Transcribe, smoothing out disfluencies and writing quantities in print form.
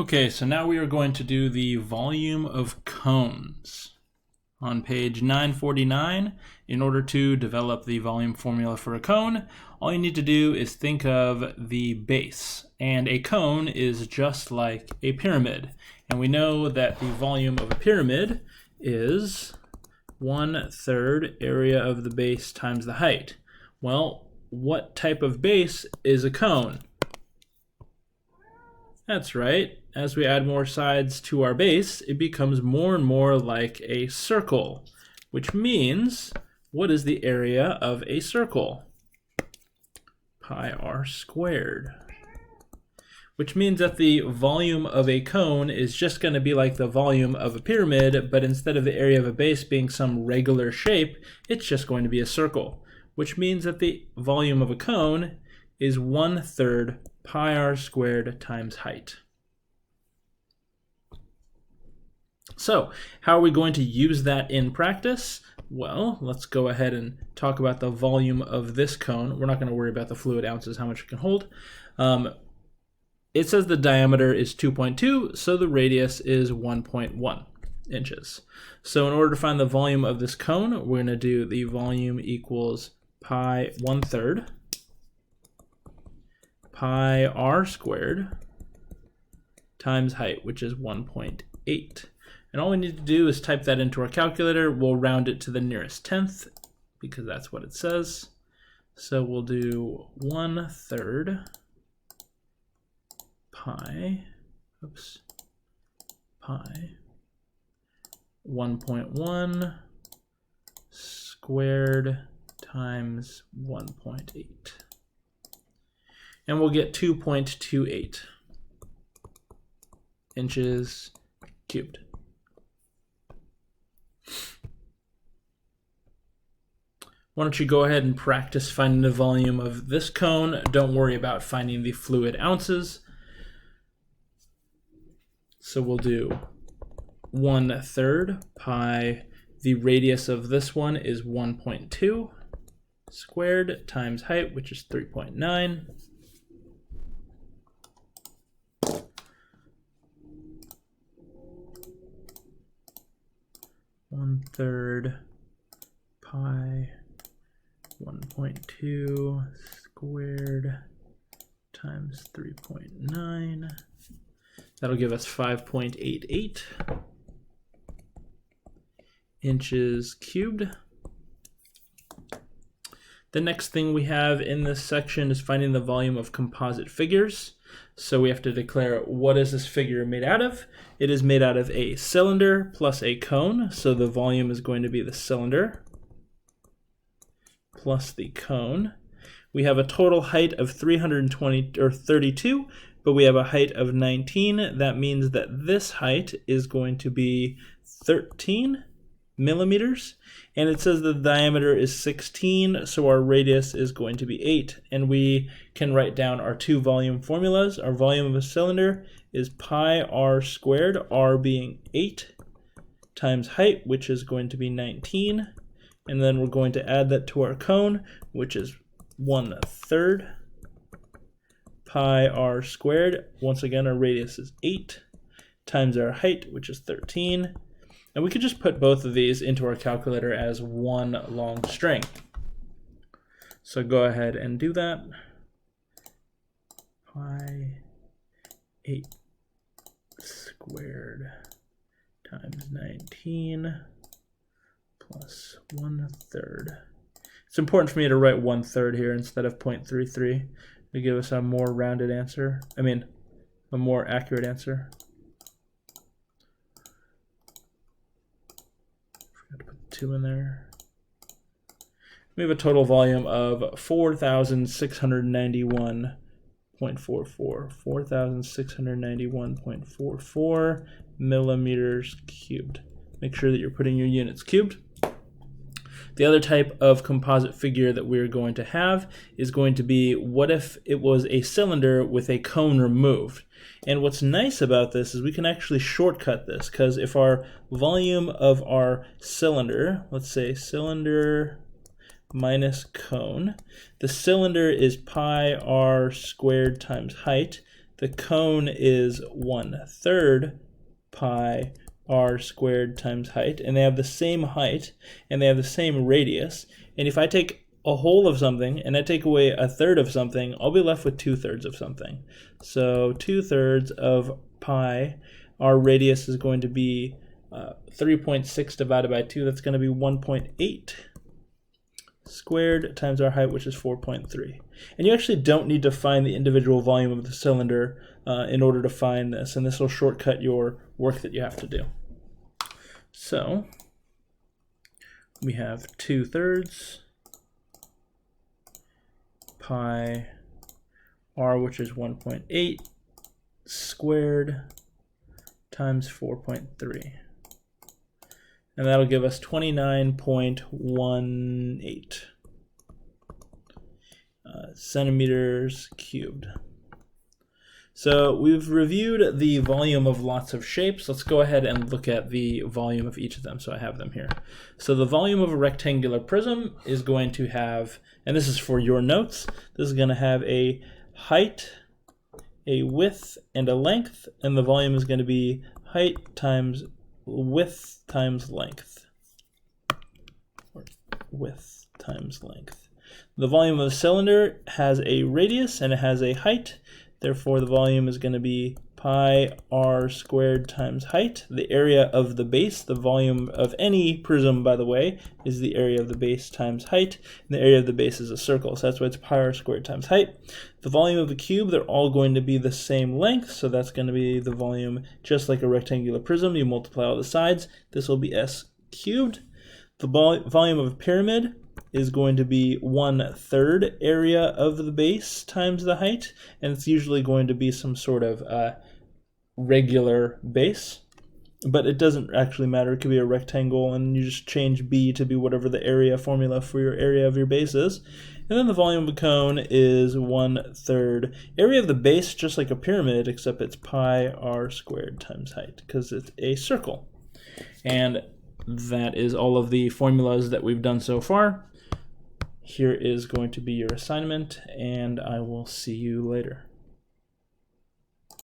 Okay, so now we are going to do the volume of cones. On page 949, in order to develop the volume formula for a cone, all you need to do is think of the base. And a cone is just like a pyramid. And we know that the volume of a pyramid is 1/3 area of the base times the height. Well, what type of base is a cone? That's right. As we add more sides to our base, it becomes more and more like a circle, which means, what is the area of a circle? Pi r squared. Which means that the volume of a cone is just going to be like the volume of a pyramid, but instead of the area of a base being some regular shape, it's just going to be a circle. Which means that the volume of a cone is 1/3 pi r squared times height. So, how are we going to use that in practice? Well, let's go ahead and talk about the volume of this cone. We're not going to worry about the fluid ounces, how much it can hold. It says the diameter is 2.2, so the radius is 1.1 inches. So in order to find the volume of this cone, we're going to do the volume equals pi 1/3 pi r squared times height, which is 1.8. And all we need to do is type that into our calculator. We'll round it to the nearest tenth because that's what it says. So we'll do 1/3 pi 1.1 squared times 1.8. And we'll get 2.28 inches cubed. Why don't you go ahead and practice finding the volume of this cone. Don't worry about finding the fluid ounces. So we'll do 1/3 pi, the radius of this one is 1.2 squared times height, which is 3.9. One-third pi 1.2 squared times 3.9. That'll give us 5.88 inches cubed. The next thing we have in this section is finding the volume of composite figures. So we have to declare, what is this figure made out of? It is made out of a cylinder plus a cone. So the volume is going to be the cylinder plus the cone. We have a total height of 32, but we have a height of 19. That means that this height is going to be 13 millimeters. And it says the diameter is 16, so our radius is going to be 8. And we can write down our two volume formulas. Our volume of a cylinder is pi r squared, r being 8, times height, which is going to be 19. And then we're going to add that to our cone, which is 1/3 pi r squared. Once again, our radius is 8, times our height, which is 13. And we could just put both of these into our calculator as one long string. So go ahead and do that. Pi 8 squared times 19 plus 1/3. It's important for me to write 1/3 here instead of 0.33 to give us a more rounded answer. A more accurate answer. Two in there. We have a total volume of 4,691.44. 4,691.44 millimeters cubed. Make sure that you're putting your units cubed. The other type of composite figure that we're going to have is going to be, what if it was a cylinder with a cone removed? And what's nice about this is we can actually shortcut this, because if our volume of our cylinder, let's say cylinder minus cone, the cylinder is pi r squared times height. The cone is 1/3 pi r squared times height, and they have the same height, and they have the same radius. And if I take a whole of something, and I take away 1/3 of something, I'll be left with 2/3 of something. So 2/3 of pi, our radius is going to be 3.6 divided by 2, that's going to be 1.8 squared times our height, which is 4.3. And you actually don't need to find the individual volume of the cylinder in order to find this, and this will shortcut your work that you have to do. So we have 2/3 pi r, which is 1.8 squared times 4.3. And that'll give us 29.18 centimeters cubed. So we've reviewed the volume of lots of shapes. Let's go ahead and look at the volume of each of them. So I have them here. So the volume of a rectangular prism is going to have, and this is for your notes, this is going to have a height, a width, and a length, and the volume is going to be height times width times length, or width times length. The volume of a cylinder has a radius and it has a height, therefore the volume is going to be pi r squared times height. The area of the base, the volume of any prism, by the way, is the area of the base times height, and the area of the base is a circle, so that's why it's pi r squared times height. The volume of a cube, they're all going to be the same length, so that's going to be the volume just like a rectangular prism. You multiply all the sides, this will be s cubed. The volume of a pyramid is going to be 1/3 area of the base times the height, and it's usually going to be some sort of regular base, but it doesn't actually matter. It could be a rectangle, and you just change b to be whatever the area formula for your area of your base is. And then the volume of a cone is 1/3 area of the base, just like a pyramid, except it's pi r squared times height, because it's a circle. And that is all of the formulas that we've done so far. Here is going to be your assignment, and I will see you later.